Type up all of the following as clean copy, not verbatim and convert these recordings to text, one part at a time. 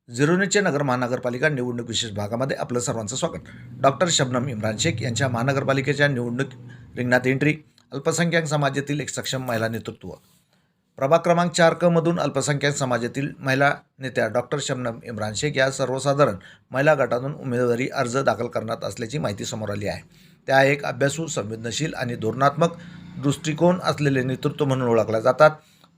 झिरोनीचे नगर महानगरपालिका निवडणूक विशेष भागामध्ये आपलं सर्वांचं स्वागत। डॉक्टर शबनम इम्रान शेख यांच्या महानगरपालिकेच्या निवडणूक रिंगणात एंट्री। अल्पसंख्याक समाजातील एक सक्षम महिला नेतृत्व। प्रभाग क्रमांक 4 क मधून अल्पसंख्याक समाजातील महिला नेत्या डॉक्टर शबनम इम्रान शेख या सर्वसाधारण महिला गटातून उमेदवारी अर्ज दाखल करण्यात असल्याची माहिती समोर आली आहे। त्या एक अभ्यासू, संवेदनशील आणि धोरणात्मक दृष्टिकोन असलेले नेतृत्व म्हणून ओळखल्या जातात।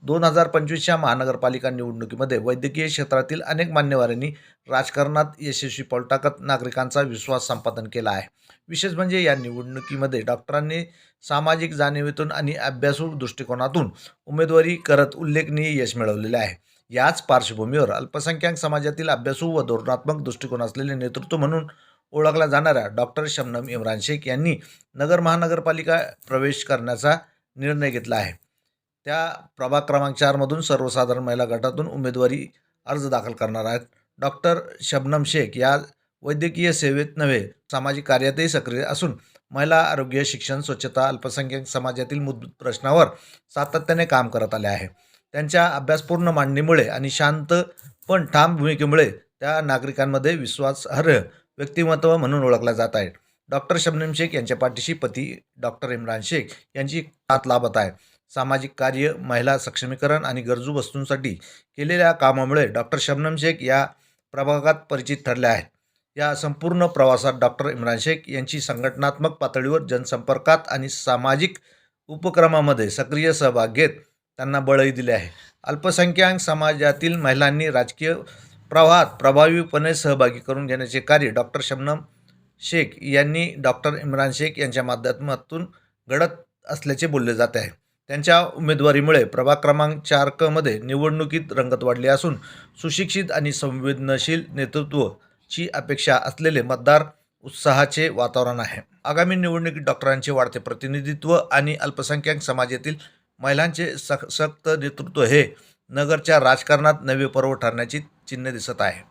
2025च्या महानगरपालिका निवडणुकीमध्ये वैद्यकीय क्षेत्रातील अनेक मान्यवरांनी राजकारणात यशस्वी पाऊल टाकत नागरिकांचा विश्वास संपादन केला आहे। विशेष म्हणजे या निवडणुकीमध्ये डॉक्टरांनी सामाजिक जाणीवेतून आणि अभ्यासू दृष्टिकोनातून उमेदवारी करत उल्लेखनीय यश मिळवलेले आहे। याच पार्श्वभूमीवर अल्पसंख्याक समाजातील अभ्यासू व धोरणात्मक दृष्टिकोन असलेले नेतृत्व म्हणून ओळखल्या जाणाऱ्या डॉक्टर शबनम इम्रान शेख यांनी नगर महानगरपालिका प्रवेश करण्याचा निर्णय घेतला आहे। त्या प्रभाग क्रमांक 4 मधून सर्वसाधारण महिला गटातून उमेदवारी अर्ज दाखल करणार आहेत। डॉक्टर शबनम शेख या वैद्यकीय सेवेत नव्हे, सामाजिक कार्यातही सक्रिय असून महिला आरोग्य, शिक्षण, स्वच्छता, अल्पसंख्याक समाजातील मूलभूत प्रश्नावर सातत्याने काम करत आले आहे। त्यांच्या अभ्यासपूर्ण मांडणीमुळे आणि शांत पण ठाम भूमिकेमुळे त्या नागरिकांमध्ये विश्वासार्ह व्यक्तिमत्व म्हणून ओळखल्या जात आहेत। डॉक्टर शबनम शेख यांच्या पाठीशी पती डॉक्टर इम्रान शेख यांची साथ लाभत आहे। सामाजिक कार्य, महिला सक्षमीकरण आणि गरजू वस्तूंसाठी केलेल्या कामामुळे डॉक्टर शबनम शेख या प्रभागात परिचित ठरले आहेत। या संपूर्ण प्रवासात डॉक्टर इम्रान शेख यांची संघटनात्मक पातळीवर जनसंपर्कात आणि सामाजिक उपक्रमामध्ये सक्रिय सहभाग घेत त्यांना बळही दिले आहे। अल्पसंख्याक समाजातील महिलांनी राजकीय प्रवाहात प्रभावीपणे सहभागी करून घेण्याचे कार्य डॉक्टर शबनम शेख यांनी डॉक्टर इम्रान शेख यांच्या माध्यमातून घडत असल्याचे बोलले जाते आहे। त्यांच्या उमेदवारीमुळे प्रभाग क्रमांक 4 क मध्ये निवडणुकीत रंगत वाढली असून सुशिक्षित आणि संवेदनशील नेतृत्वाची अपेक्षा असलेले मतदार उत्साहाचे वातावरण आहे। आगामी निवडणुकीत डॉक्टरांचे वाढते प्रतिनिधित्व आणि अल्पसंख्याक समाजातील महिलांचे सशक्त नेतृत्व हे नगरच्या राजकारणात नवे पर्व ठरण्याची चिन्ह दिसत आहे।